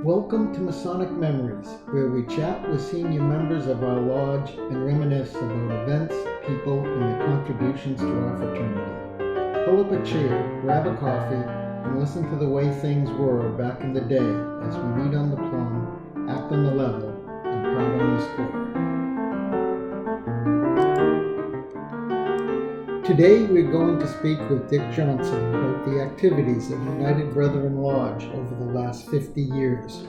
Welcome to Masonic Memories, where we chat with senior members of our lodge and reminisce about events, people, and their contributions to our fraternity. Pull up a chair, grab a coffee, and listen to the way things were back in the day as we meet on the plum, act on the level, and proud on the square. Today we're going to speak with Dick Johnson about the activities of United Brethren Lodge over the last 50 years.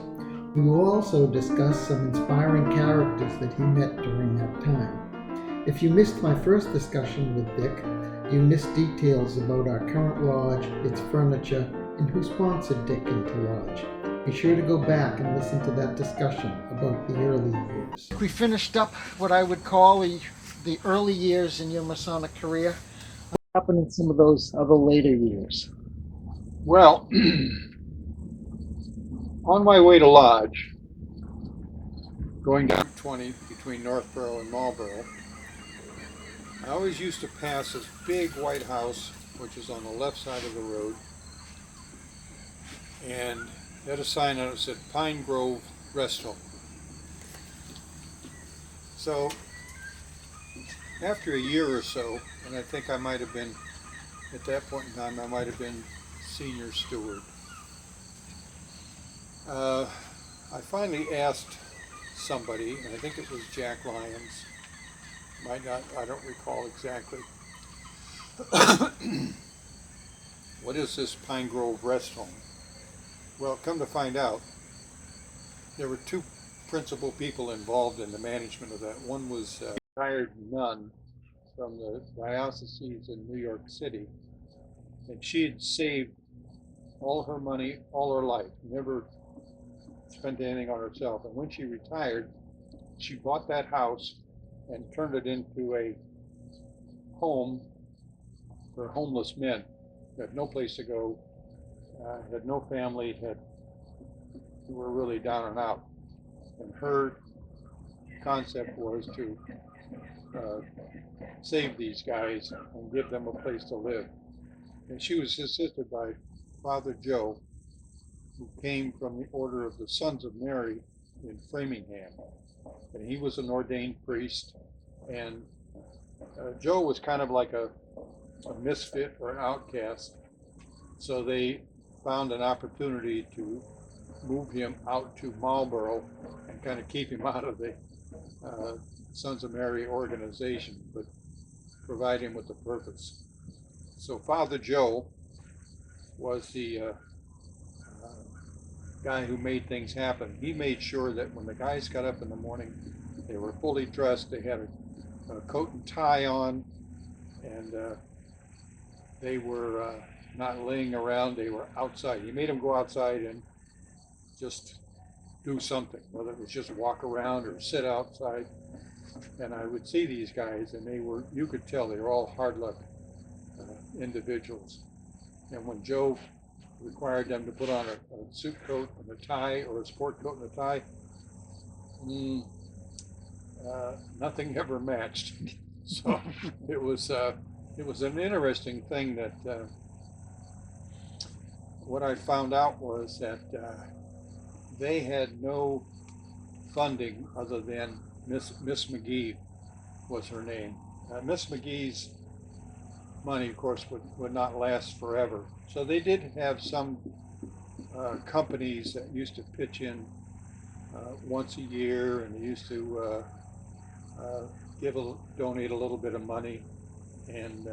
We will also discuss some inspiring characters that he met during that time. If you missed my first discussion with Dick, you missed details about our current lodge, its furniture, and who sponsored Dick into Lodge. Be sure to go back and listen to that discussion about the early years. We finished up what I would call the early years in your Masonic career. What happened in some of those other later years? Well, on my way to Lodge, going down 20 between Northborough and Marlborough, I always used to pass this big white house, which is on the left side of the road, and it had a sign on it that said Pine Grove Rest Home. So, after a year or so, and I think I might have been, at that point in time, I might have been senior steward, I finally asked somebody, and I think it was Jack Lyons, I don't recall exactly, what is this Pine Grove Rest Home? Well, come to find out, there were two principal people involved in the management of that. One was a retired nun from the diocese in New York City, and she had saved all her money all her life, never spent anything on herself. And when she retired, she bought that house and turned it into a home for homeless men who had no place to go, had no family, who were really down and out. And her concept was to save these guys and give them a place to live. And she was assisted by Father Joe, who came from the Order of the Sons of Mary in Framingham. And he was an ordained priest. And Joe was kind of like a misfit or an outcast. So they found an opportunity to move him out to Marlborough and kind of keep him out of the Sons of Mary organization, but provide him with a purpose. So Father Joe was the guy who made things happen. He made sure that when the guys got up in the morning, they were fully dressed, they had a coat and tie on, and they were not laying around, they were outside. He made them go outside and just do something, whether it was just walk around or sit outside. And I would see these guys, and you could tell they were all hard luck individuals. And when Joe required them to put on a suit coat and a tie, or a sport coat and a tie, nothing ever matched. So it was an interesting thing that what I found out was that they had no funding other than Miss McGee was her name. Miss McGee's money, of course, would not last forever. So they did have some companies that used to pitch in once a year, and they used to donate a little bit of money. And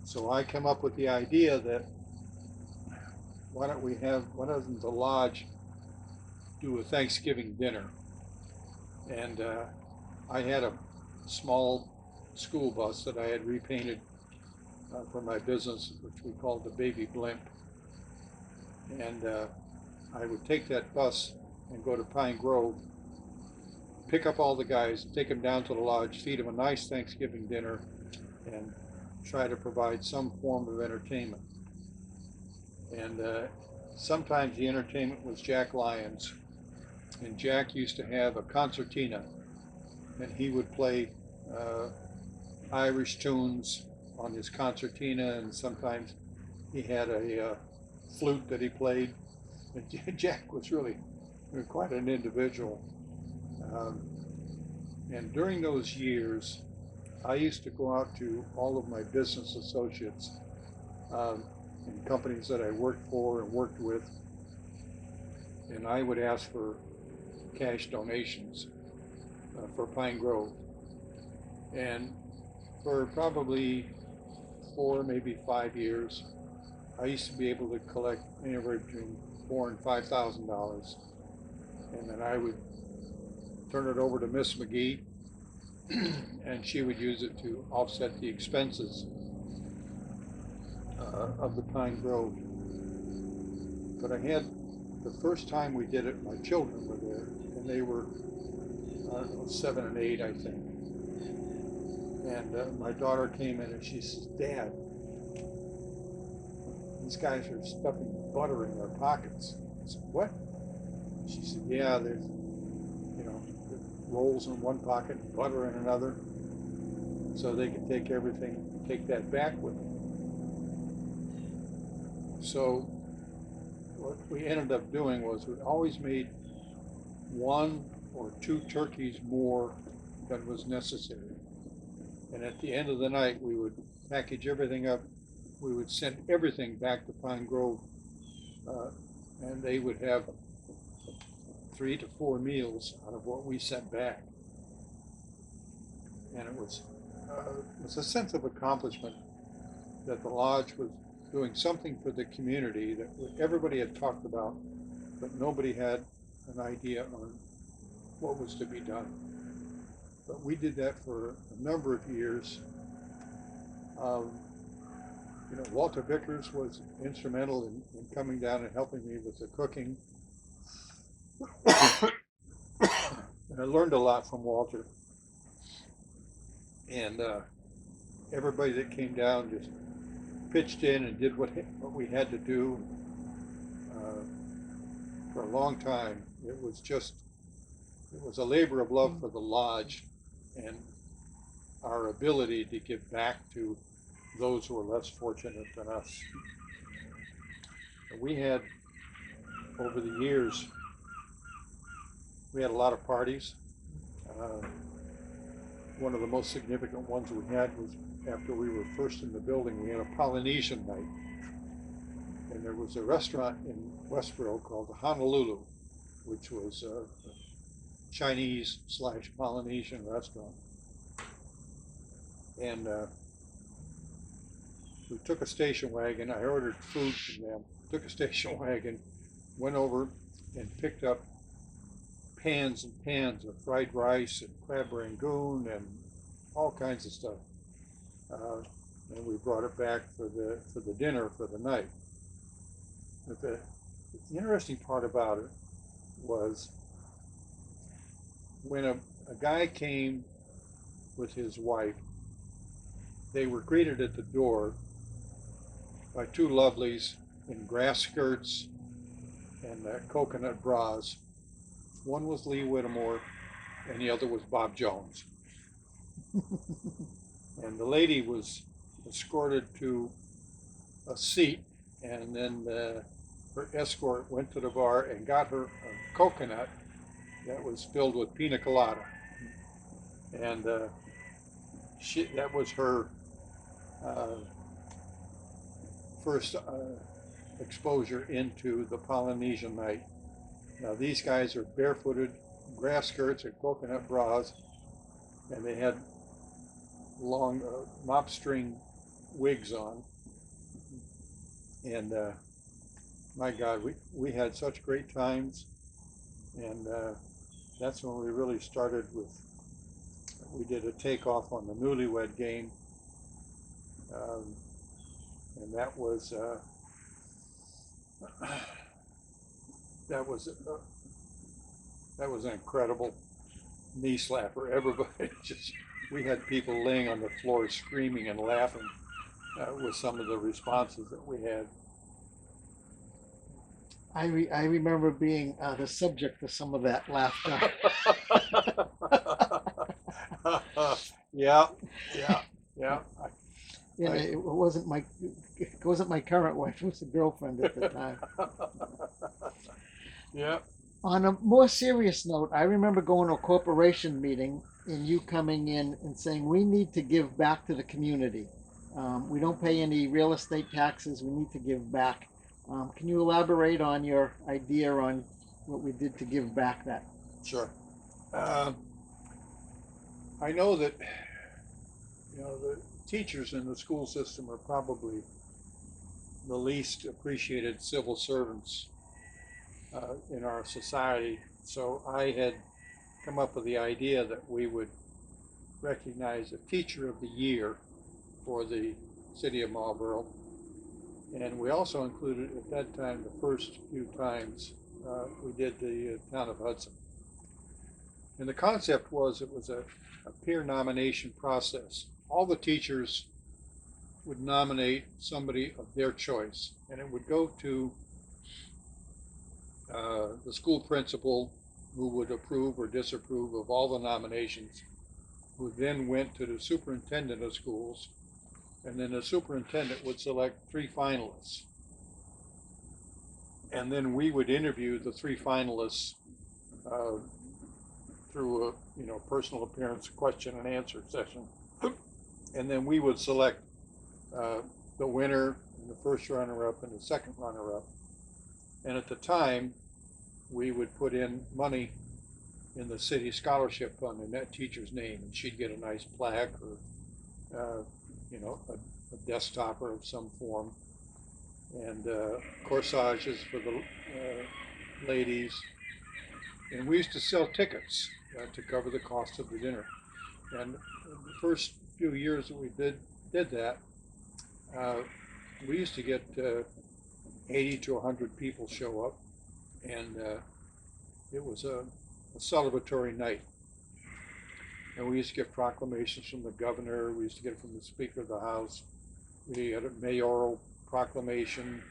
so I came up with the idea that why doesn't the lodge do a Thanksgiving dinner? And I had a small school bus that I had repainted for my business, which we called the Baby Blimp. And I would take that bus and go to Pine Grove, pick up all the guys, take them down to the lodge, feed them a nice Thanksgiving dinner, and try to provide some form of entertainment. And sometimes the entertainment was Jack Lyons. And Jack used to have a concertina, and he would play Irish tunes on his concertina, and sometimes he had a flute that he played. And Jack was really quite an individual. And during those years, I used to go out to all of my business associates in companies that I worked for and worked with, and I would ask for cash donations for Pine Grove. And for probably 4, maybe 5 years, I used to be able to collect anywhere between $4,000 and $5,000, and then I would turn it over to Miss McGee, and she would use it to offset the expenses of the Pine Grove. But I had, the first time we did it, my children were there, and they were, I don't know, 7 and 8, I think. And my daughter came in and she says, "Dad, these guys are stuffing butter in their pockets." I said, "What?" She said, "Yeah, there's, rolls in one pocket, butter in another, so they can take that back with them." So what we ended up doing was we always made 1 or 2 turkeys more than was necessary. And at the end of the night, we would package everything up. We would send everything back to Pine Grove, and they would have 3 to 4 meals out of what we sent back. And it was a sense of accomplishment that the lodge was doing something for the community that everybody had talked about, but nobody had an idea on what was to be done. But we did that for a number of years. Walter Vickers was instrumental in coming down and helping me with the cooking. And I learned a lot from Walter. And everybody that came down just pitched in and did what we had to do. For a long time, it was a labor of love for the lodge and our ability to give back to those who are less fortunate than us. And we had, over the years, we had a lot of parties. One of the most significant ones we had was after we were first in the building. We had a Polynesian night, and there was a restaurant in Westboro called the Honolulu, which was a Chinese/Polynesian restaurant. And we took a station wagon. I ordered food from them. Took a station wagon, went over and picked up pans and pans of fried rice and crab rangoon and all kinds of stuff. And we brought it back for the dinner for the night. But the interesting part about it was when a guy came with his wife, they were greeted at the door by 2 lovelies in grass skirts and coconut bras. One was Lee Whittemore, and the other was Bob Jones. And the lady was escorted to a seat, and then her escort went to the bar and got her a coconut that was filled with pina colada. And that was her first exposure into the Polynesian night. Now these guys are barefooted, grass skirts and coconut bras, and they had long mop string wigs on. And my God, we had such great times, and that's when we really started with, we did a takeoff on the Newlywed Game, and that was an incredible knee slapper. Everybody we had people laying on the floor screaming and laughing with some of the responses that we had. I remember being the subject of some of that laughter. Yeah. And it wasn't my current wife, it was a girlfriend at the time. Yeah. On a more serious note, I remember going to a corporation meeting and you coming in and saying, we need to give back to the community. We don't pay any real estate taxes. We need to give back. Can you elaborate on your idea on what we did to give back that? Sure. I know that, the teachers in the school system are probably the least appreciated civil servants in our society. So I had come up with the idea that we would recognize a teacher of the year for the city of Marlborough. And we also included at that time, the first few times, we did the town of Hudson. And the concept was it was a peer nomination process. All the teachers would nominate somebody of their choice, and it would go to the school principal, who would approve or disapprove of all the nominations, who then went to the superintendent of schools, and then the superintendent would select 3 finalists. And then we would interview the 3 finalists through a personal appearance question and answer session. And then we would select the winner and the first runner-up and the second runner-up. And at the time, we would put in money in the city scholarship fund in that teacher's name, and she'd get a nice plaque or a desktop of some form, and corsages for the ladies. And we used to sell tickets to cover the cost of the dinner. And the first few years that we did that, we used to get 80 to 100 people show up, and it was a celebratory night. And we used to get proclamations from the governor, we used to get it from the Speaker of the House, we had a mayoral proclamation,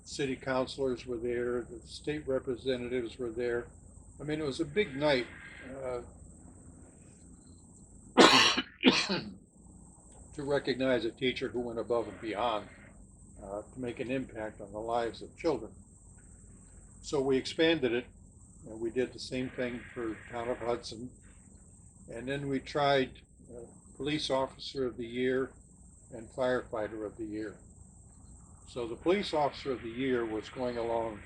city councilors were there, the state representatives were there. I mean, it was a big night to recognize a teacher who went above and beyond to make an impact on the lives of children. So we expanded it, and we did the same thing for Town of Hudson. And then we tried Police Officer of the Year and Firefighter of the Year. So the Police Officer of the Year was going along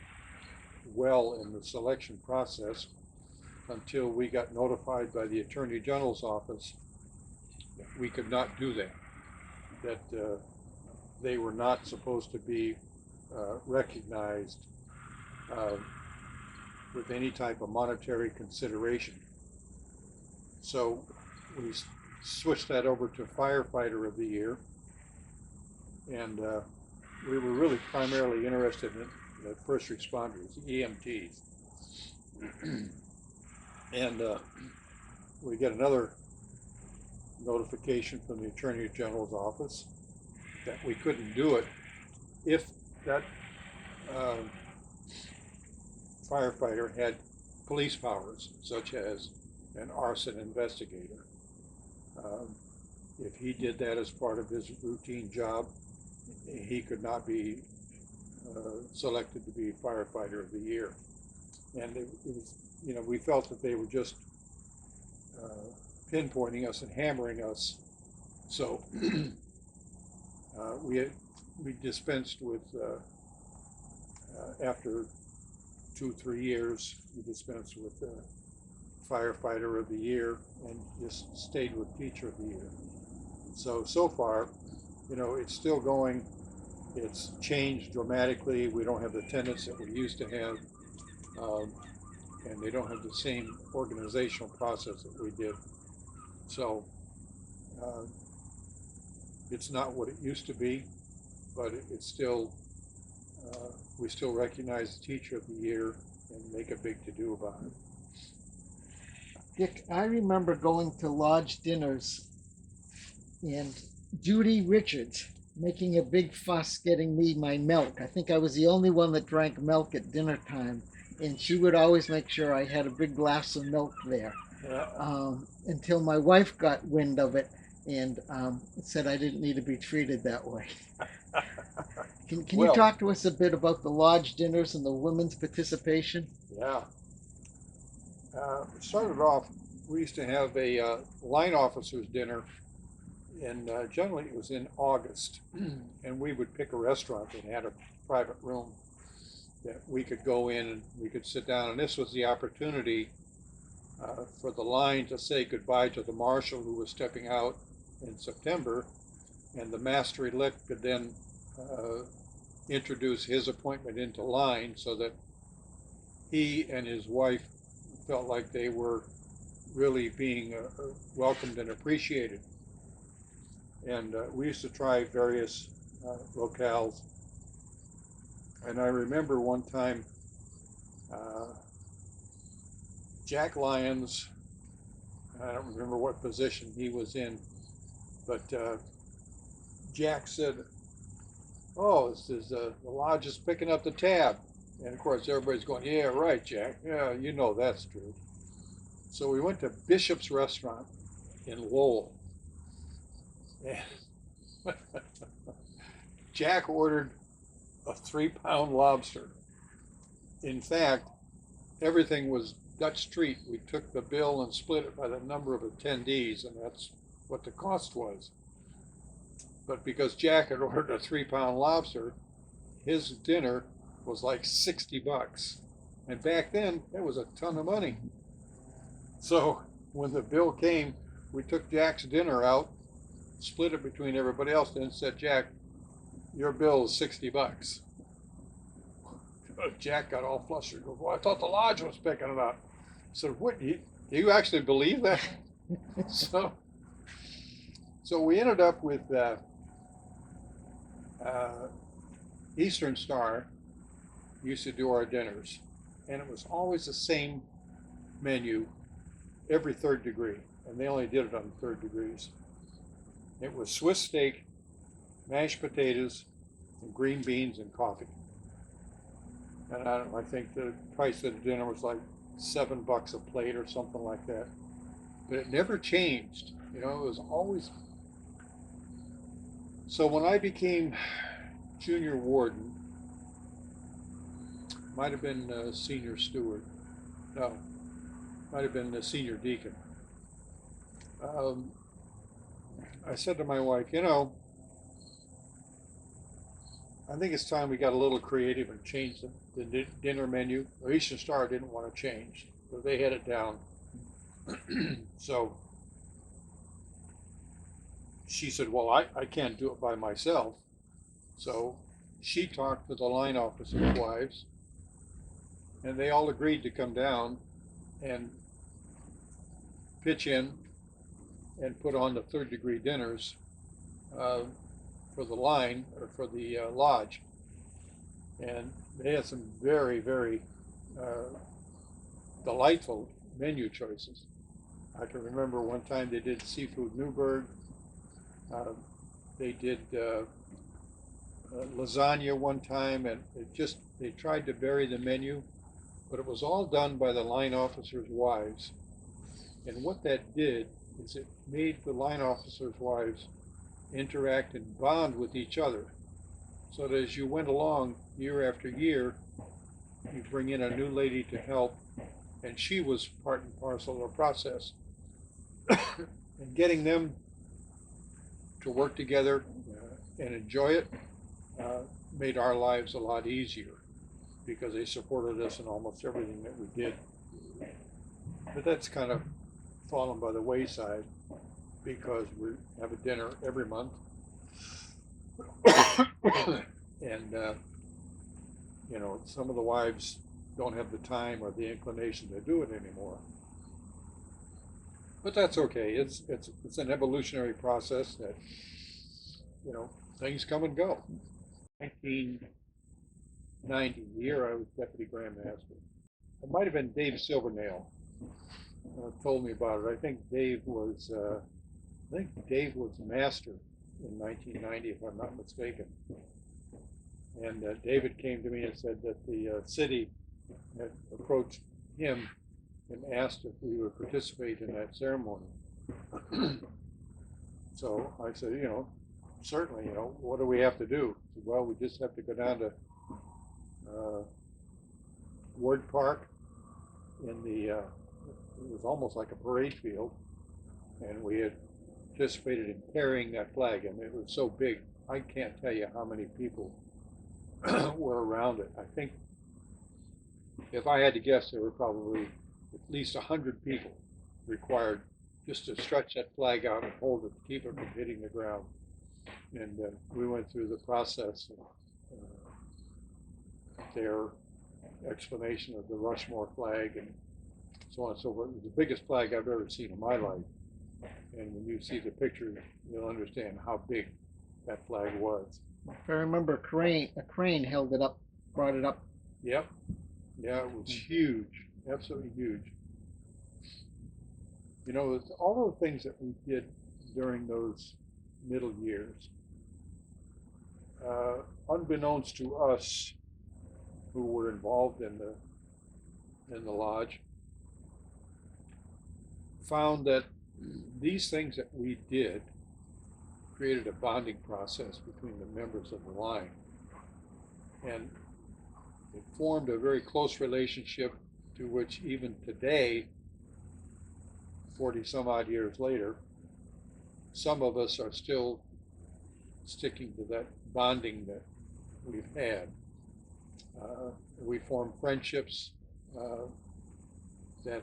well in the selection process until we got notified by the Attorney General's office that we could not do that they were not supposed to be recognized with any type of monetary consideration. So we switched that over to Firefighter of the Year, and we were really primarily interested in the first responders, the EMTs. And we get another notification from the Attorney General's office that we couldn't do it if that firefighter had police powers, such as an arson investigator. If he did that as part of his routine job, he could not be selected to be Firefighter of the Year. And it was, we felt that they were just pinpointing us and hammering us. So we dispensed with, after 2-3 years, we dispensed with Firefighter of the Year and just stayed with Teacher of the Year. So far, it's still going. It's changed dramatically. We don't have the attendance that we used to have, and they don't have the same organizational process that we did. So it's not what it used to be, but it's still, we still recognize the Teacher of the Year and make a big to-do about it. Dick, I remember going to lodge dinners and Judy Richards making a big fuss getting me my milk. I think I was the only one that drank milk at dinner time, and she would always make sure I had a big glass of milk there. Yeah. Until my wife got wind of it, and said I didn't need to be treated that way. Can you Well, talk to us a bit about the lodge dinners and the women's participation? yeah. It started off, we used to have a line officers dinner, and generally it was in August, and we would pick a restaurant that had a private room that we could go in and we could sit down, and this was the opportunity for the line to say goodbye to the marshal who was stepping out in September, and the master-elect could then introduce his appointment into line so that he and his wife felt like they were really being welcomed and appreciated. And we used to try various locales. And I remember one time uh, Jack Lyons, I don't remember what position he was in, but Jack said, "Oh, this is the lodge is picking up the tab." And of course, everybody's going, "Yeah, right, Jack. Yeah, you know that's true." So we went to Bishop's Restaurant in Lowell. And Jack ordered a 3-pound lobster. In fact, everything was Dutch treat. We took the bill and split it by the number of attendees, and that's what the cost was. But because Jack had ordered a 3-pound lobster, his dinner was like $60. And back then, that was a ton of money. So when the bill came, we took Jack's dinner out, split it between everybody else, and said, "Jack, your bill is $60. Jack got all flustered. Goes, "Well, I thought the lodge was picking it up." I said, "What? Do you actually believe that?" so, so we ended up with Eastern Star used to do our dinners, and it was always the same menu every third degree, and they only did it on third degrees. It was Swiss steak, mashed potatoes, and green beans and coffee. And I think the price of the dinner was like $7 a plate or something like that. But it never changed. You know, it was always. So when I became junior warden, might have been senior steward. No, might have been the senior deacon. I said to my wife, I think it's time we got a little creative and changed the dinner menu. Or Eastern Star didn't want to change, so they had it down. So she said, "Well, I can't do it by myself." So she talked to the line officers' wives, and they all agreed to come down and pitch in and put on the third degree dinners for the line or for the lodge. And they had some very, very delightful menu choices. I can remember one time they did seafood Newburgh. They did lasagna one time, and they tried to vary the menu, but it was all done by the line officers' wives. And what that did is it made the line officers' wives interact and bond with each other. So that as you went along year after year, you bring in a new lady to help, and she was part and parcel of the process. And getting them to work together and enjoy it made our lives a lot easier because they supported us in almost everything that we did. But that's kind of fallen by the wayside because we have a dinner every month. And some of the wives don't have the time or the inclination to do it anymore. But that's okay. It's an evolutionary process that things come and go. 1990, the year I was deputy grand master. It might have been Dave Silvernail told me about it. I think Dave was master in 1990, if I'm not mistaken. And David came to me and said that the city had approached him and asked if we would participate in that ceremony. So I said, certainly, what do we have to do? He said, well, we just have to go down to Ward Park in it was almost like a parade field, and we had participated in carrying that flag, and it was so big, I can't tell you how many people were around it. I think, if I had to guess, there were probably at least 100 people required just to stretch that flag out and hold it to keep it from hitting the ground. And we went through the process of their explanation of the Rushmore flag and so on and so forth. It was the biggest flag I've ever seen in my life. And when you see the picture, you'll understand how big that flag was. If I remember, a crane held it up, brought it up. Yep. Yeah, it was huge, absolutely huge. All the things that we did during those middle years, unbeknownst to us who were involved in the lodge, found that these things that we did created a bonding process between the members of the line. And it formed a very close relationship to which even today, 40 some odd years later, some of us are still sticking to that bonding that we've had. We formed friendships that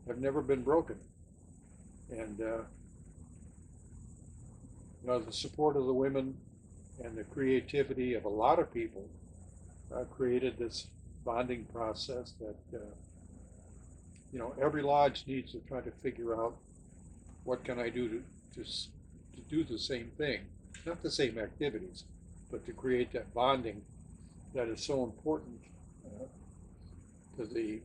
have never been broken. And the support of the women and the creativity of a lot of people created this bonding process that every lodge needs to try to figure out what can I do to do the same thing, not the same activities, but to create that bonding that is so important to the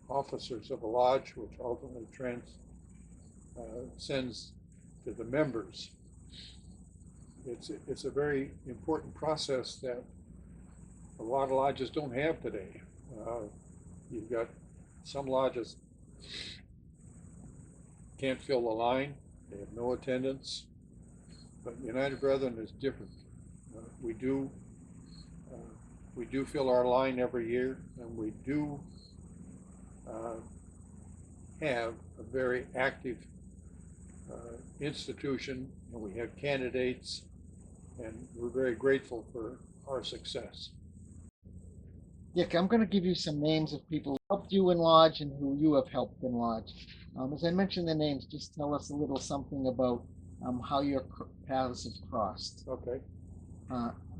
officers of a lodge, which ultimately transcends to the members. It's a very important process that a lot of lodges don't have today. You've got some lodges can't fill the line, they have no attendance, but United Brethren is different. We do fill our line every year, and we do have a very active institution, and we have candidates, and we're very grateful for our success. Dick, I'm going to give you some names of people who helped you in Lodge and who you have helped in Lodge. As I mentioned the names, just tell us a little something about how your paths have crossed. Okay.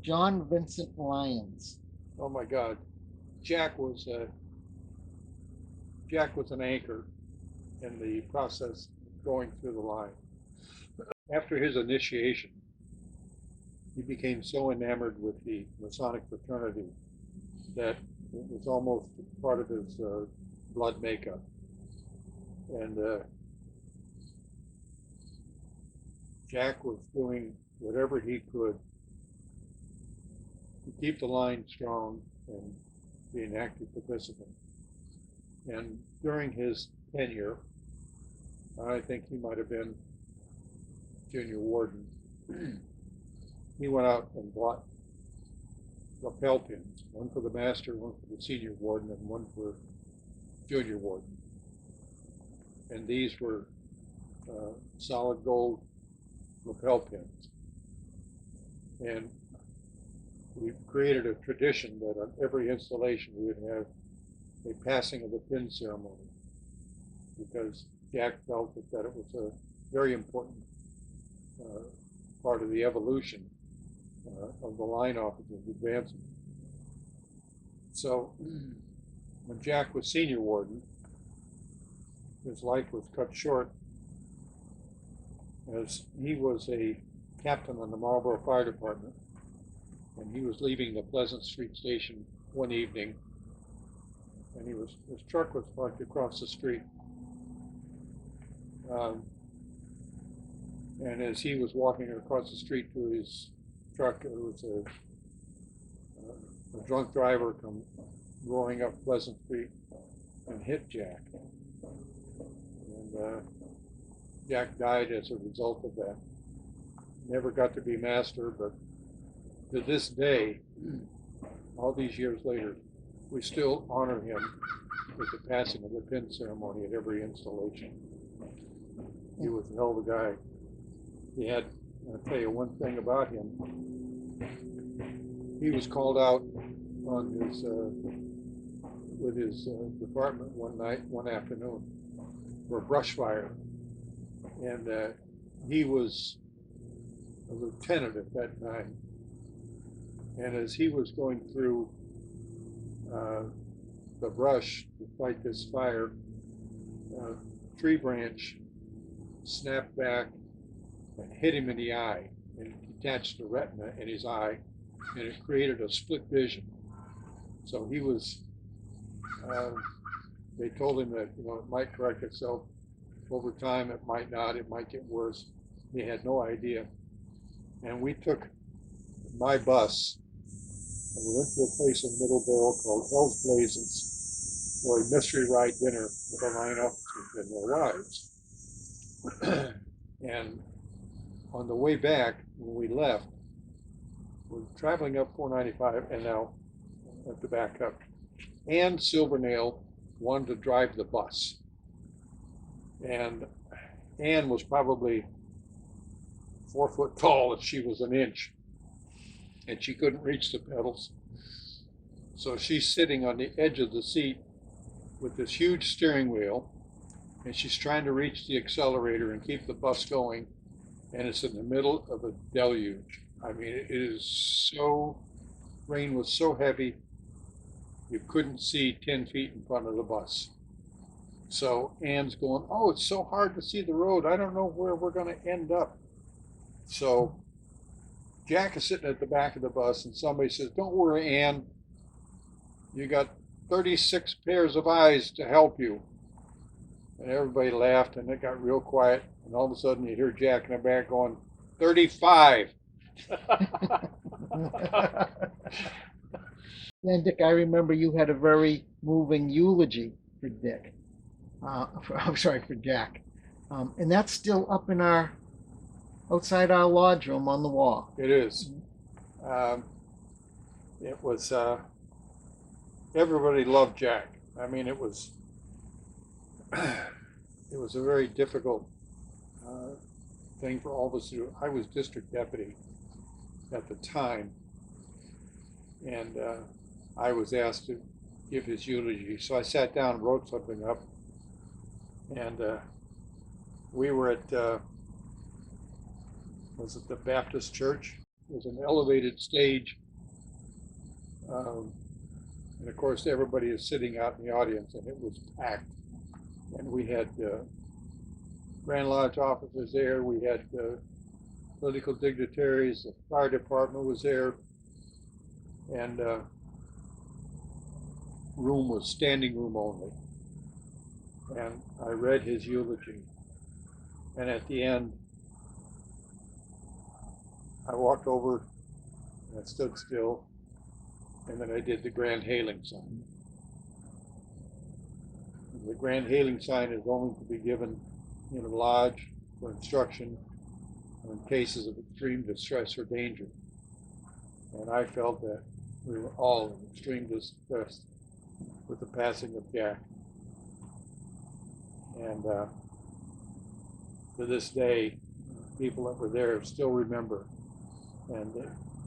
John Vincent Lyons. Oh my God, Jack was an anchor in the process of going through the line. After his initiation, he became so enamored with the Masonic fraternity that it was almost part of his blood makeup. And Jack was doing whatever he could to keep the line strong and be an active participant. And during his tenure, I think he might have been junior warden, he went out and bought lapel pins, one for the master, one for the senior warden, and one for junior warden. And these were solid gold lapel pins. And we created a tradition that on every installation we would have a passing of the pin ceremony, because Jack felt that it was a very important part of the evolution of the line officers' advancement. So when Jack was senior warden, his life was cut short as he was a captain on the Marlboro Fire Department, and he was leaving the Pleasant Street station one evening, and his truck was parked across the street. And as he was walking across the street to his truck, there was a drunk driver come roaring up Pleasant Street and hit Jack. And Jack died as a result of that. never got to be master, but to this day, all these years later, we still honor him with the passing of the pin ceremony at every installation. He was a hell of a guy. He had, I'll tell you one thing about him. He was called out on his with his department one afternoon, for a brush fire, and he was a lieutenant at that time. And as he was going through the brush to fight this fire, a tree branch snapped back and hit him in the eye, and detached the retina in his eye, and it created a split vision. So he was, they told him that, it might correct itself over time, it might not, it might get worse. He had no idea. And we took my bus, and we went to a place in Middleborough called Hell's Blazes for a mystery ride dinner with the line officers and their wives. And on the way back, when we left, we're traveling up 495, and now I have to back up. Ann Silvernail wanted to drive the bus. And Ann was probably 4 foot tall if she was an inch. And she couldn't reach the pedals. So she's sitting on the edge of the seat with this huge steering wheel, and she's trying to reach the accelerator and keep the bus going. And it's in the middle of a deluge. I mean, it is so, rain was so heavy, you couldn't see 10 feet in front of the bus. So Ann's going, oh, it's so hard to see the road. I don't know where we're going to end up. So Jack is sitting at the back of the bus, and somebody says, don't worry, Ann. You got 36 pairs of eyes to help you. And everybody laughed, and it got real quiet. And all of a sudden, you hear Jack in the back going, 35. And Dick, I remember you had a very moving eulogy for Dick. For Jack. And that's still up in outside our lodge room on the wall. It is. It was, everybody loved Jack. I mean, it was a very difficult thing for all of us to do. I was district deputy at the time, and I was asked to give his eulogy. So I sat down and wrote something up, and we were at, was it the Baptist church? It was an elevated stage, and of course everybody is sitting out in the audience, and it was packed. And we had Grand Lodge officers there, we had political dignitaries, the fire department was there, and room was standing room only. And I read his eulogy, and at the end I walked over and I stood still, and then I did the grand hailing sign. The grand hailing sign is only to be given in a lodge for instruction in cases of extreme distress or danger. And I felt that we were all in extreme distress with the passing of Jack. And to this day, people that were there still remember. And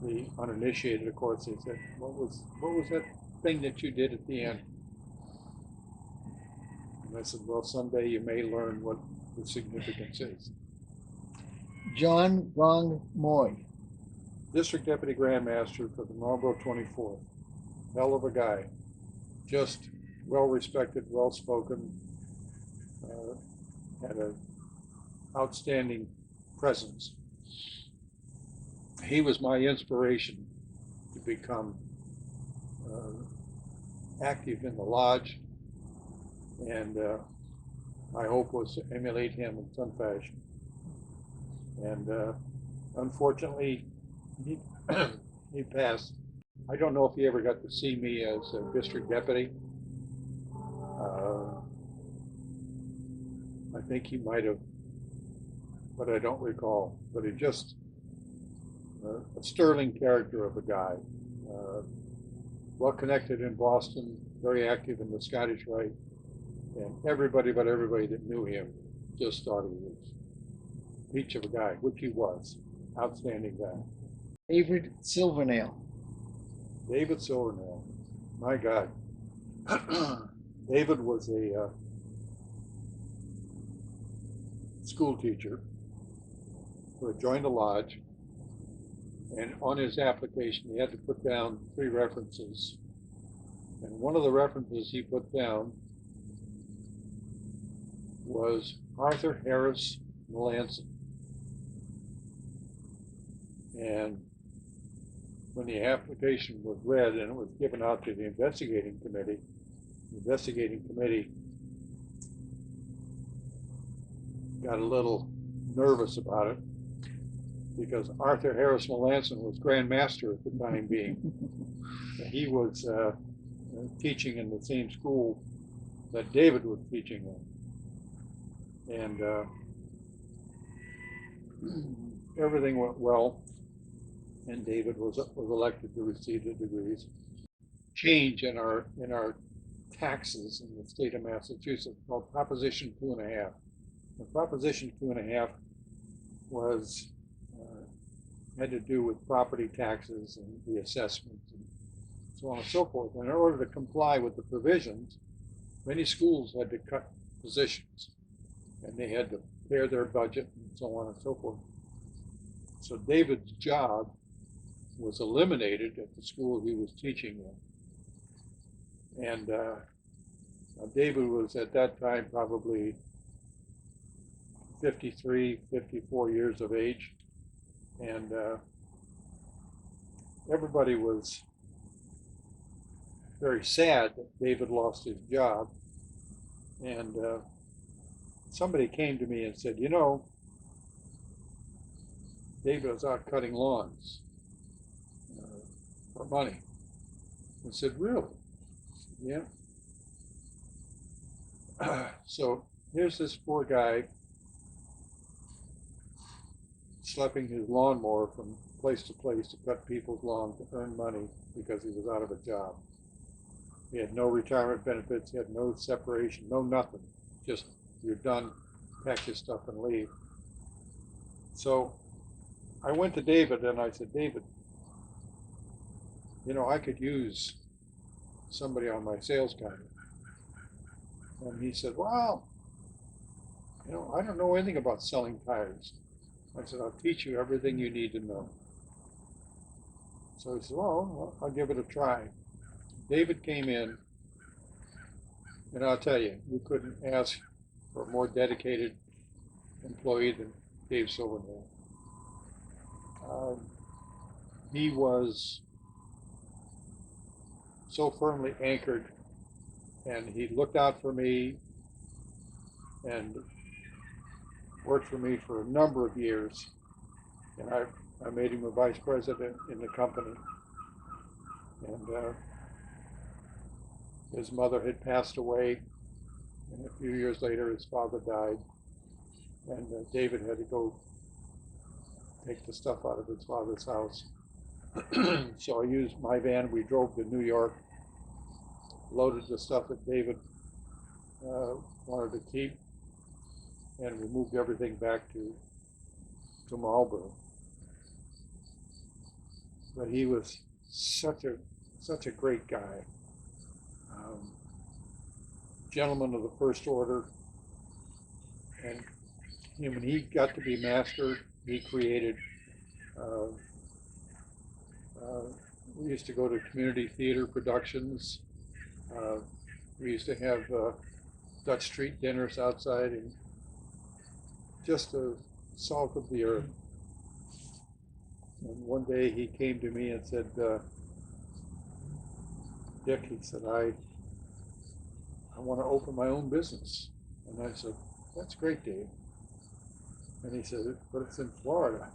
the uninitiated, of course, they said, what was that thing that you did at the end? And I said, well, someday you may learn what the significance is. John Gong Moy. District Deputy Grand Master for the Marlboro 24th. Hell of a guy. Just well respected, well spoken, had an outstanding presence. He was my inspiration to become active in the lodge, and my hope was to emulate him in some fashion. And unfortunately, he, he passed. I don't know if he ever got to see me as a district deputy. I think he might have, but I don't recall. But he just a sterling character of a guy, uh, well connected in Boston, very active in the Scottish Rite, and everybody but everybody that knew him just thought he was a peach of a guy, which he was. Outstanding guy. David Silvernail. David Silvernail, my God. David was a school teacher who had joined the lodge, and on his application he had to put down 3 references. And one of the references he put down was Arthur Harris Melanson. And when the application was read and it was given out to the investigating committee got a little nervous about it because Arthur Harris Melanson was Grand Master at the time being. He was teaching in the same school that David was teaching in. And everything went well, and David was elected to receive the degrees. Change in our taxes in the state of Massachusetts called Proposition 2.5. The Proposition 2.5 was had to do with property taxes and the assessments and so on and so forth. And in order to comply with the provisions, many schools had to cut positions, and they had to pare their budget and so on and so forth. So David's job was eliminated at the school he was teaching in. And David was at that time probably 53, 54 years of age. And everybody was very sad that David lost his job. And somebody came to me and said, you know, David was out cutting lawns for money. I said, really? Yeah. So here's this poor guy schlepping his lawnmower from place to place to cut people's lawns to earn money because he was out of a job. He had no retirement benefits, he had no separation, no nothing. Just, you're done, pack your stuff and leave. So I went to David and I said, David, you know, I could use somebody on my sales guide. And he said, well, you know, I don't know anything about selling tires. I said, I'll teach you everything you need to know. So he said, well, I'll give it a try. David came in, and I'll tell you, you couldn't ask for a more dedicated employee than Dave Silvernail. He was so firmly anchored, and he looked out for me and worked for me for a number of years. And I made him a vice president in the company. And his mother had passed away, and a few years later his father died. And David had to go take the stuff out of his father's house. So I used my van. We drove to New York, loaded the stuff that David wanted to keep, and we moved everything back to Marlboro. But he was such a great guy, gentleman of the first order, and when he got to be master, he created. We used to go to community theater productions. We used to have Dutch street dinners outside, and just the salt of the earth. And one day he came to me and said, Dick, he said, I want to open my own business. And I said, that's great, Dave. And he said, but it's in Florida.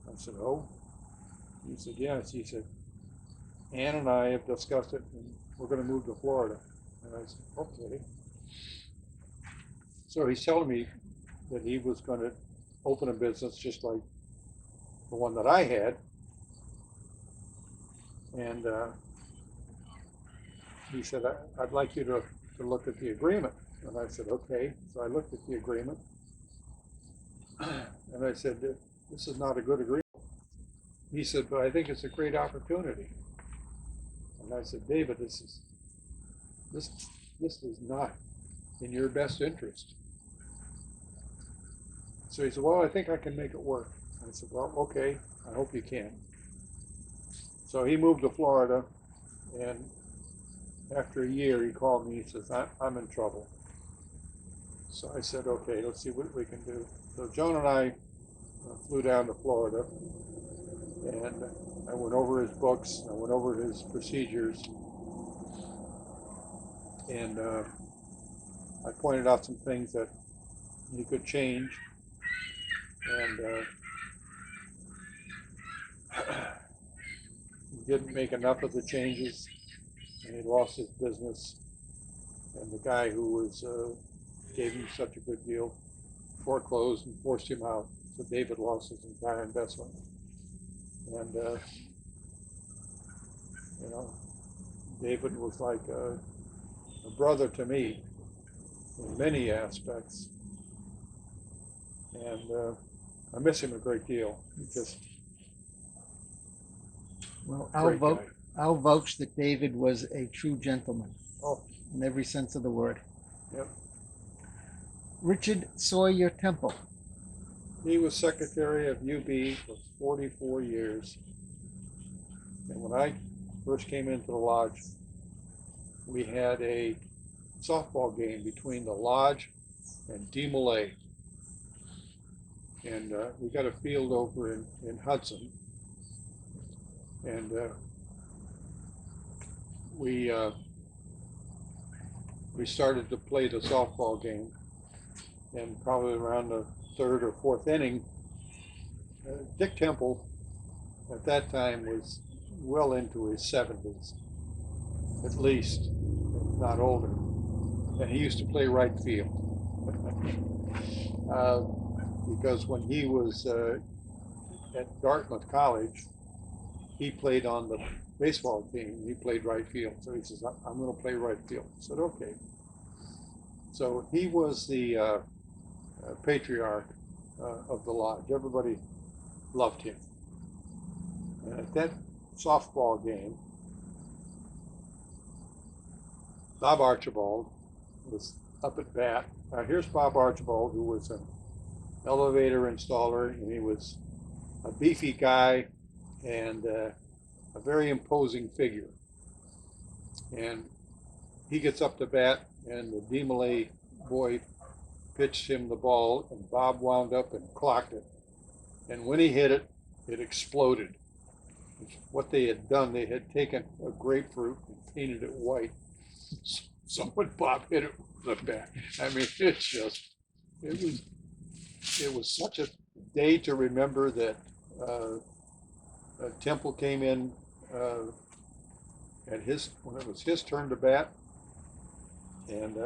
I said, oh. He said, yes. He said, Ann and I have discussed it, and we're going to move to Florida. And I said, okay. So he's telling me that he was going to open a business just like the one that I had. And he said, I'd like you to look at the agreement. And I said, okay. So I looked at the agreement. And I said, this is not a good agreement. He said, but I think it's a great opportunity. And I said, David, this is not in your best interest. So he said, well, I think I can make it work. I said, well, okay, I hope you can. So he moved to Florida, and after a year, he called me. He says, I'm in trouble. So I said, okay, let's see what we can do. So Joan and I flew down to Florida, and I went over his books, I went over his procedures, and I pointed out some things that he could change, and he didn't make enough of the changes, and he lost his business. And the guy who was gave him such a good deal foreclosed and forced him out. So David lost his entire investment. And you know, David was like a brother to me in many aspects, and I miss him a great deal. He just Well, great guy. I'll vouch that David was a true gentleman Oh, in every sense of the word. yep. Richard Sawyer Temple. He was secretary of UB for 44 years. And when I first came into the lodge, we had a softball game between the lodge and DeMolay. And we got a field over in Hudson. And we started to play the softball game. And probably around the third or fourth inning, Dick Temple at that time was well into his 70s, at least, if not older. And he used to play right field. Because when he was at Dartmouth College, he played on the baseball team. He played right field. So he says, I'm going to play right field. I said, okay. So he was the patriarch of the lodge. Everybody loved him. And at that softball game, Bob Archibald was up at bat. Now here's Bob Archibald, who was an elevator installer, and he was a beefy guy and a very imposing figure. And he gets up to bat, and the DeMolay boy pitched him the ball, and Bob wound up and clocked it. And when he hit it, it exploded. What they had done, they had taken a grapefruit and painted it white. So when Bob hit it with the bat, I mean, it was such a day to remember that Temple came in when it was his turn to bat, and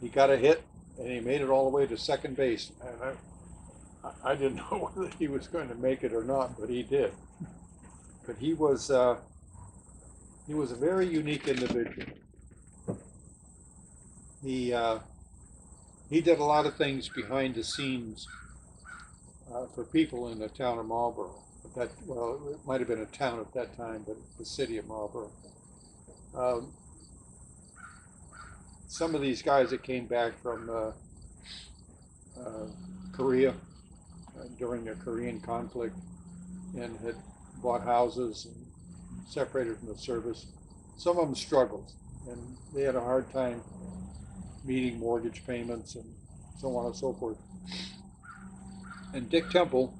he got a hit, and he made it all the way to second base. And I didn't know whether he was going to make it or not, but he did. But he was a very unique individual. He did a lot of things behind the scenes for people in the town of Marlborough. It might have been a town at that time, but the city of Marlborough. Some of these guys that came back from Korea during the Korean conflict and had bought houses and separated from the service, some of them struggled, and they had a hard time meeting mortgage payments and so on and so forth. And Dick Temple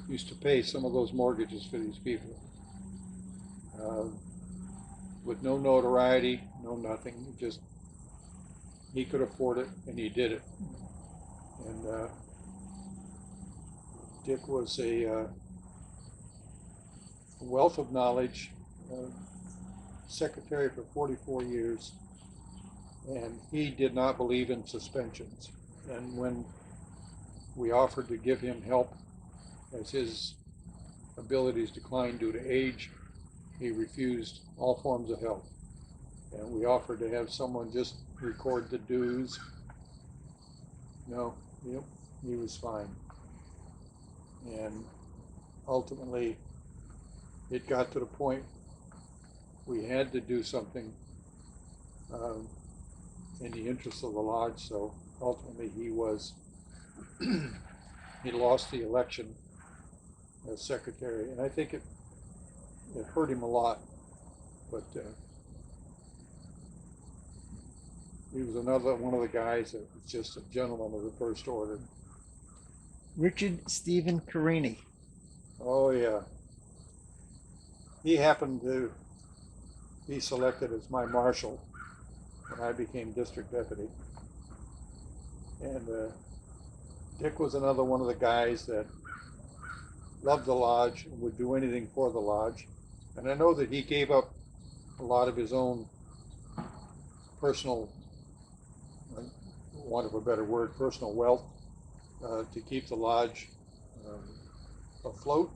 used to pay some of those mortgages for these people with no notoriety, no nothing. He could afford it, and he did it. And Dick was a wealth of knowledge, secretary for 44 years, and he did not believe in suspensions. And when we offered to give him help as his abilities declined due to age, he refused all forms of help. And we offered to have someone just record the dues. No, yep, he was fine. And ultimately, it got to the point we had to do something in the interest of the lodge. So ultimately, he lost the election as secretary, and I think it hurt him a lot. But he was another one of the guys that was just a gentleman of the first order. Richard Stephen Carini. Oh yeah. He happened to be selected as my marshal when I became district deputy. And Dick was another one of the guys that loved the lodge and would do anything for the lodge. And I know that he gave up a lot of his own personal, for want of a better word, personal wealth to keep the lodge afloat.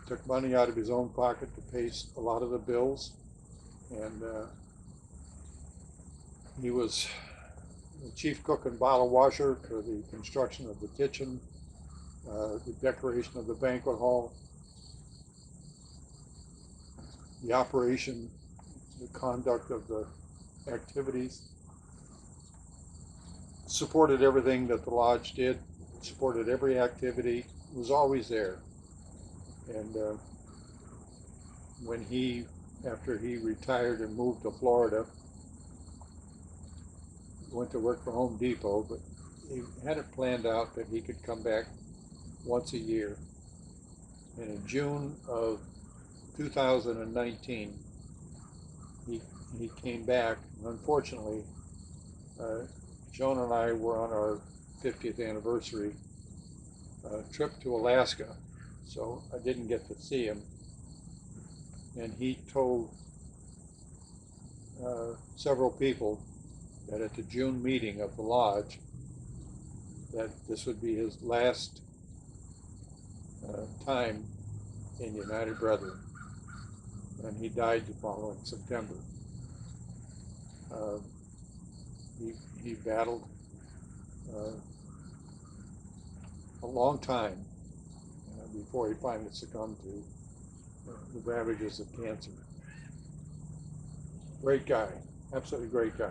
Took money out of his own pocket to pay a lot of the bills, and he was the chief cook and bottle washer for the construction of the kitchen, the decoration of the banquet hall, the operation, the conduct of the activities. Supported everything that the lodge did, supported every activity, was always there. And when after he retired and moved to Florida, went to work for Home Depot, but he had it planned out that he could come back once a year. And in June of 2019, he came back. Unfortunately, Joan and I were on our 50th anniversary trip to Alaska, so I didn't get to see him. And he told several people that at the June meeting of the lodge that this would be his last time in United Brethren, and he died the following September. He battled a long time before he finally succumbed to the ravages of cancer. Great guy, absolutely great guy.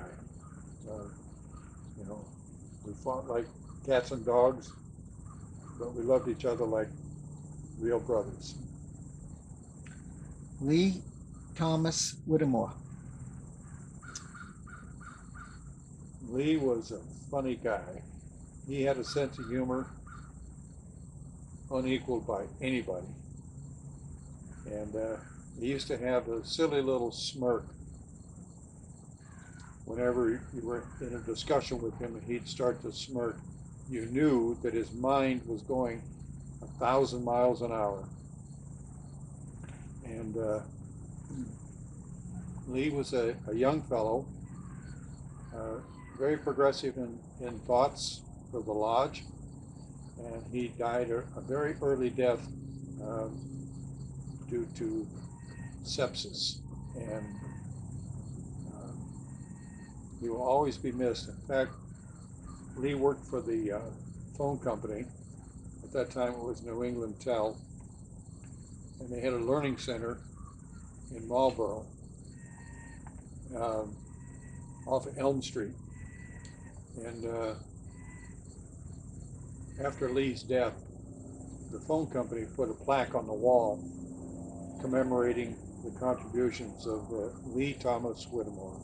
We fought like cats and dogs, but we loved each other like real brothers. Lee Thomas Whittemore. Lee was a funny guy. He had a sense of humor unequaled by anybody. And he used to have a silly little smirk whenever you were in a discussion with him and he'd start to smirk. You knew that his mind was going 1,000 miles an hour. And Lee was a young fellow, very progressive in thoughts for the lodge, and he died a very early death due to sepsis, and he will always be missed. In fact, Lee worked for the phone company. At that time it was New England Tel, and they had a learning center in Marlboro off of Elm Street. And after Lee's death, the phone company put a plaque on the wall commemorating the contributions of Lee Thomas Whittemore.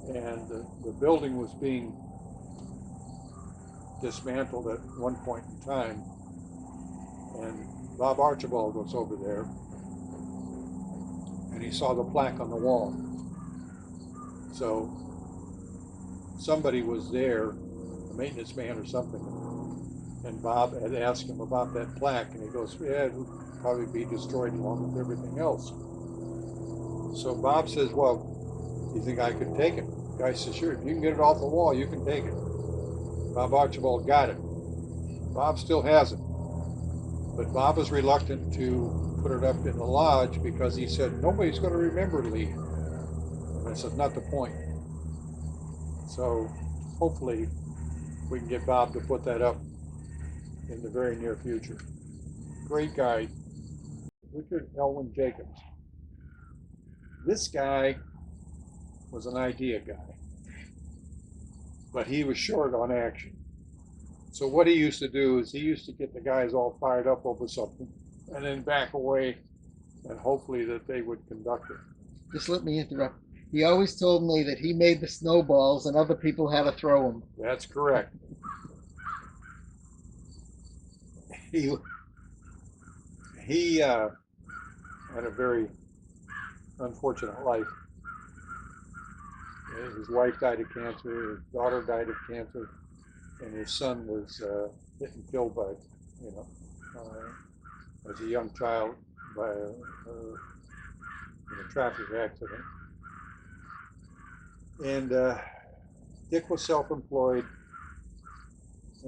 And the building was being dismantled at one point in time, and Bob Archibald was over there, and he saw the plaque on the wall. So somebody was there, a maintenance man or something, and Bob had asked him about that plaque, and he goes, yeah, it would probably be destroyed along with everything else. So Bob says, well, do you think I could take it? Guy says, sure, if you can get it off the wall, you can take it. Bob Archibald got it. Bob still has it. But Bob is reluctant to put it up in the lodge because he said, nobody's going to remember Lee. And I said, not the point. So hopefully we can get Bob to put that up in the very near future. Great guy, Richard Elwin Jacobs. This guy was an idea guy, but he was short on action. So what he used to do is he used to get the guys all fired up over something and then back away and hopefully that they would conduct it. Just let me interrupt. He always told me that he made the snowballs and other people had to throw them. That's correct. He had a very unfortunate life. His wife died of cancer, his daughter died of cancer, and his son was hit and killed by, as a young child by in a traffic accident. And Dick was self-employed,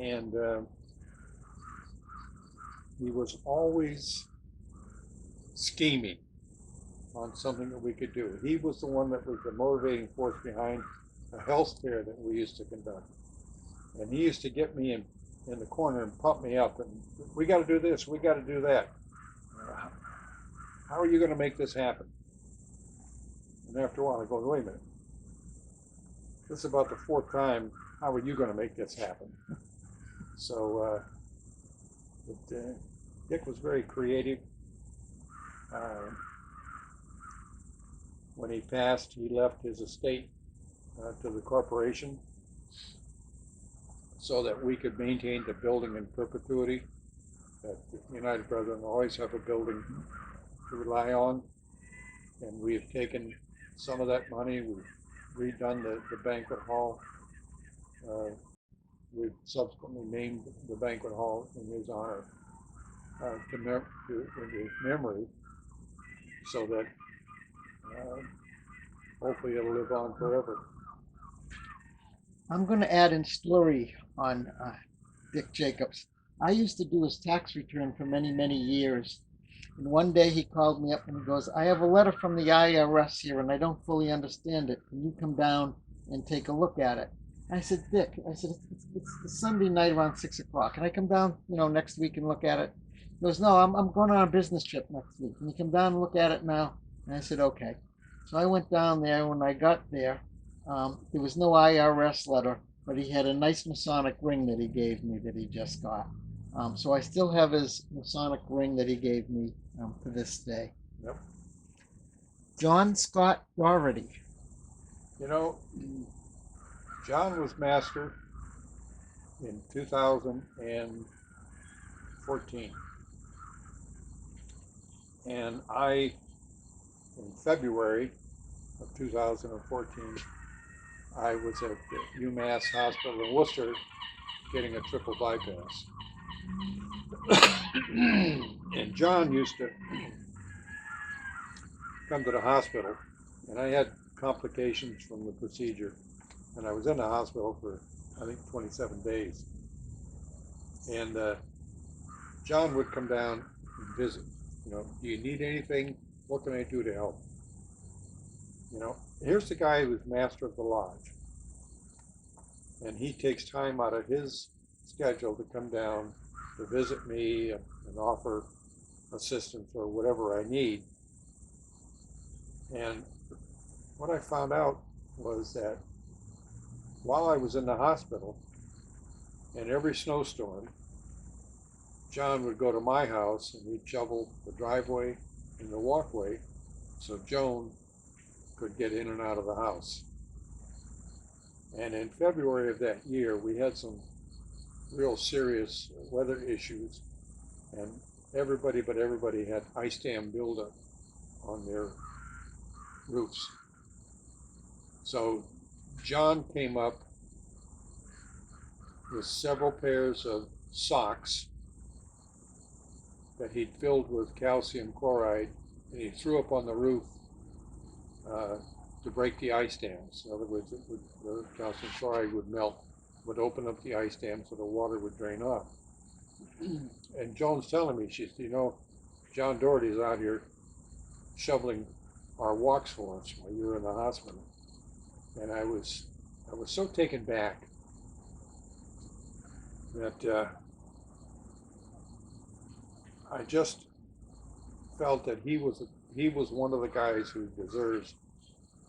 and he was always scheming on something that we could do. He was the one that was the motivating force behind a health fair that we used to conduct. And he used to get me in the corner and pump me up, and we got to do this, we got to do that. How are you going to make this happen? And after a while I go, wait a minute. This is about the fourth time. How are you going to make this happen? So Dick was very creative. When he passed, he left his estate to the corporation so that we could maintain the building in perpetuity, that United Brethren always have a building to rely on. And we have taken some of that money, we've redone the banquet hall. We've subsequently named the banquet hall in his honor, in his memory, so that hopefully it'll live on forever. I'm going to add in story on Dick Jacobs. I used to do his tax return for many, many years. And one day he called me up and he goes, I have a letter from the IRS here and I don't fully understand it. Can you come down and take a look at it? I said, Dick, it's Sunday night around 6 o'clock. Can I come down, next week and look at it? He goes, no, I'm going on a business trip next week. Can you come down and look at it now? And I said, okay. So I went down there. When I got there, there was no IRS letter, but he had a nice Masonic ring that he gave me that he just got. So I still have his Masonic ring that he gave me to this day. Yep. John Scott Doherty. John was master in 2014. And I, in February of 2014, I was at the UMass Hospital in Worcester getting a triple bypass. And John used to come to the hospital, and I had complications from the procedure, and I was in the hospital for, I think, 27 days. And John would come down and visit. Do you need anything? What can I do to help? Here's the guy who's master of the lodge, and he takes time out of his schedule to come down to visit me and offer assistance or whatever I need. And what I found out was that while I was in the hospital, and every snowstorm, John would go to my house and he'd shovel the driveway and the walkway so Joan could get in and out of the house. And in February of that year, we had some real serious weather issues, and everybody had ice dam buildup on their roofs. So John came up with several pairs of socks that he'd filled with calcium chloride, and he threw up on the roof to break the ice dams. In other words, the calcium chloride would melt, would open up the ice dam so the water would drain off. And Joan's telling me, she said, John Doherty's out here shoveling our walks for us while you were in the hospital. And I was so taken back that I just felt that he was one of the guys who deserves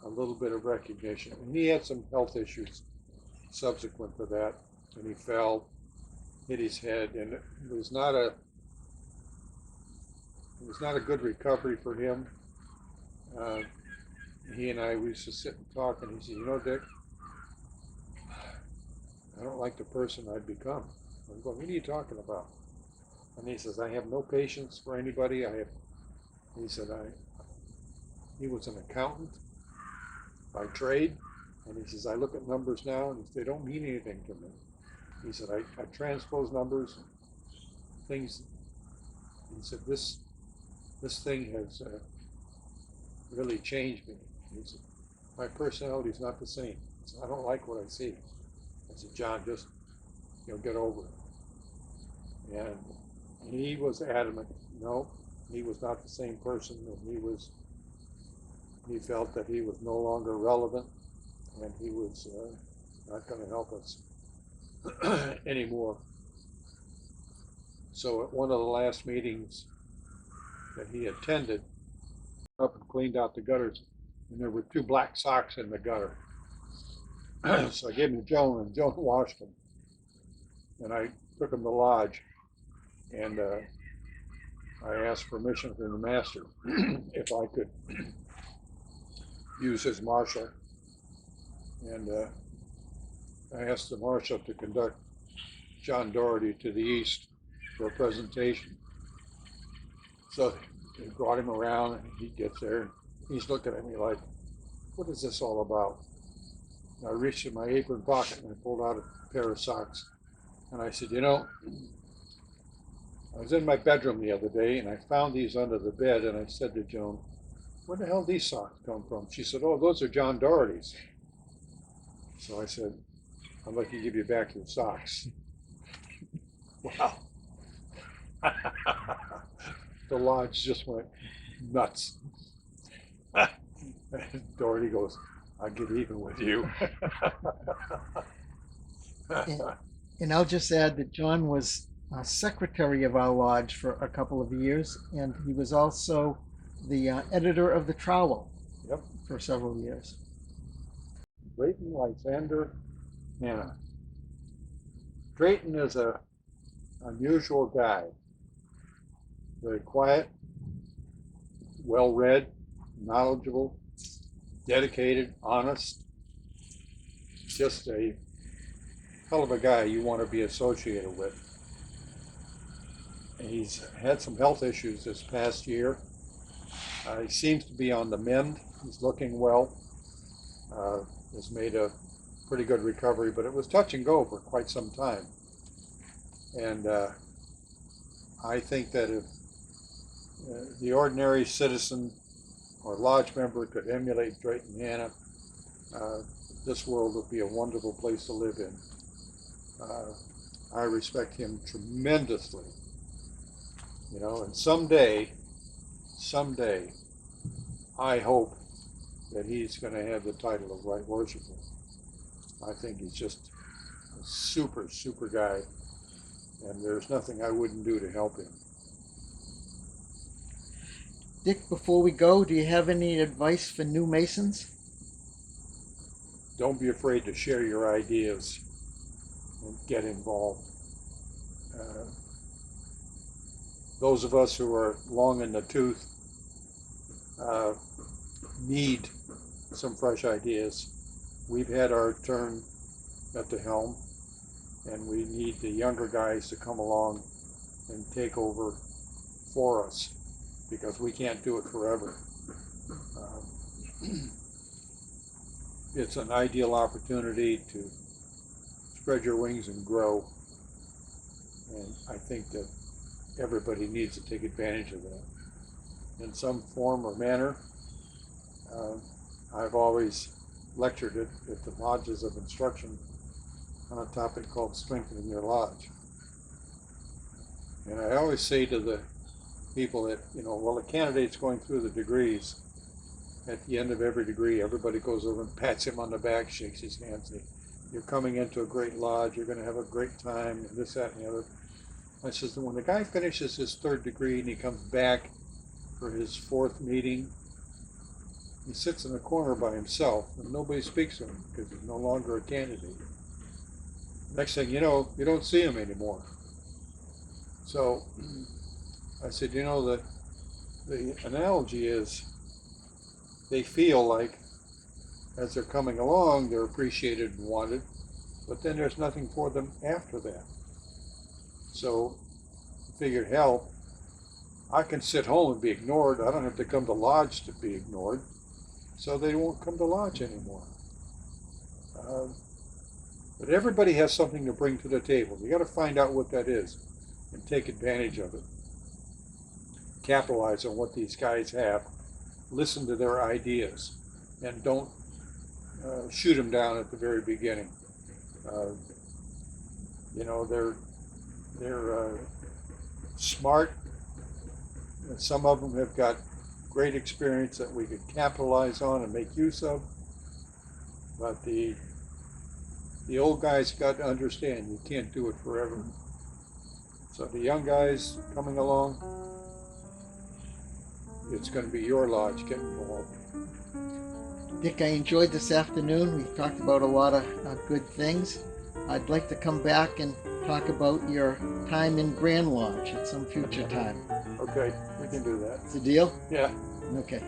a little bit of recognition. And he had some health issues subsequent to that, and he fell, hit his head, and it was not a good recovery for him. He and we used to sit and talk, and he said, Dick, I don't like the person I've become. I'm going, what are you talking about? And he says, I have no patience for anybody. He said, he was an accountant by trade. And he says, I look at numbers now and they don't mean anything to me. He said, I transpose numbers, things. He said, this thing has really changed me. He said, my personality is not the same. He said, I don't like what I see. I said, John, just get over it. And he was adamant. No, he was not the same person, and he felt that he was no longer relevant, and he was not going to help us anymore. So at one of the last meetings that he attended, up and cleaned out the gutters, and there were 2 black socks in the gutter. So I gave them to Joan, and Joan washed them. And I took them to lodge, and I asked permission from the master if I could use his marshal. And I asked the marshal to conduct John Doherty to the east for a presentation. So they brought him around, and he gets there, and he's looking at me like, what is this all about? And I reached in my apron pocket, and I pulled out a pair of socks. And I said, I was in my bedroom the other day, and I found these under the bed, and I said to Joan, where the hell these socks come from? She said, oh, those are John Doherty's. So I said, I'd like to give you back your socks. Wow. The lodge just went nuts. Doherty goes, I'll get even with you. And I'll just add that John was secretary of our lodge for a couple of years, and he was also the editor of the Trowel. Yep. For several years. Drayton Lysander Hanna. Drayton is an unusual guy. Very quiet, well-read, knowledgeable, dedicated, honest. Just a hell of a guy you want to be associated with. And he's had some health issues this past year. He seems to be on the mend. He's looking well. Has made a pretty good recovery, but it was touch and go for quite some time. And I think that if the ordinary citizen or lodge member could emulate Drayton Hanna, this world would be a wonderful place to live in. I respect him tremendously, and someday, I hope that he's going to have the title of Right Worshipful. I think he's just a super, super guy, and there's nothing I wouldn't do to help him. Dick, before we go, do you have any advice for new Masons? Don't be afraid to share your ideas and get involved. Those of us who are long in the tooth need some fresh ideas. We've had our turn at the helm, and we need the younger guys to come along and take over for us, because we can't do it forever. It's an ideal opportunity to spread your wings and grow, and I think that everybody needs to take advantage of that in some form or manner. I've always lectured at the lodges of instruction on a topic called strengthening your lodge. And I always say to the people that, well, the candidate's going through the degrees. At the end of every degree, everybody goes over and pats him on the back, shakes his hand, says, "You're coming into a great lodge, you're going to have a great time," and this, that, and the other. I says that when the guy finishes his third degree and he comes back for his fourth meeting, he sits in a corner by himself and nobody speaks to him because he's no longer a candidate. Next thing you know, you don't see him anymore. So I said, the analogy is they feel like as they're coming along, they're appreciated and wanted, but then there's nothing for them after that. So I figured, hell, I can sit home and be ignored. I don't have to come to lodge to be ignored. So they won't come to lodge anymore. But everybody has something to bring to the table. You got to find out what that is and take advantage of it. Capitalize on what these guys have. Listen to their ideas and don't shoot them down at the very beginning. They're smart. Some of them have got great experience that we could capitalize on and make use of. But the old guys got to understand you can't do it forever. So the young guys coming along, it's going to be your lodge getting involved. Dick, I enjoyed this afternoon. We've talked about a lot of good things. I'd like to come back and talk about your time in Grand Lodge at some future time. Okay, we can do that. It's a deal? Yeah. Okay.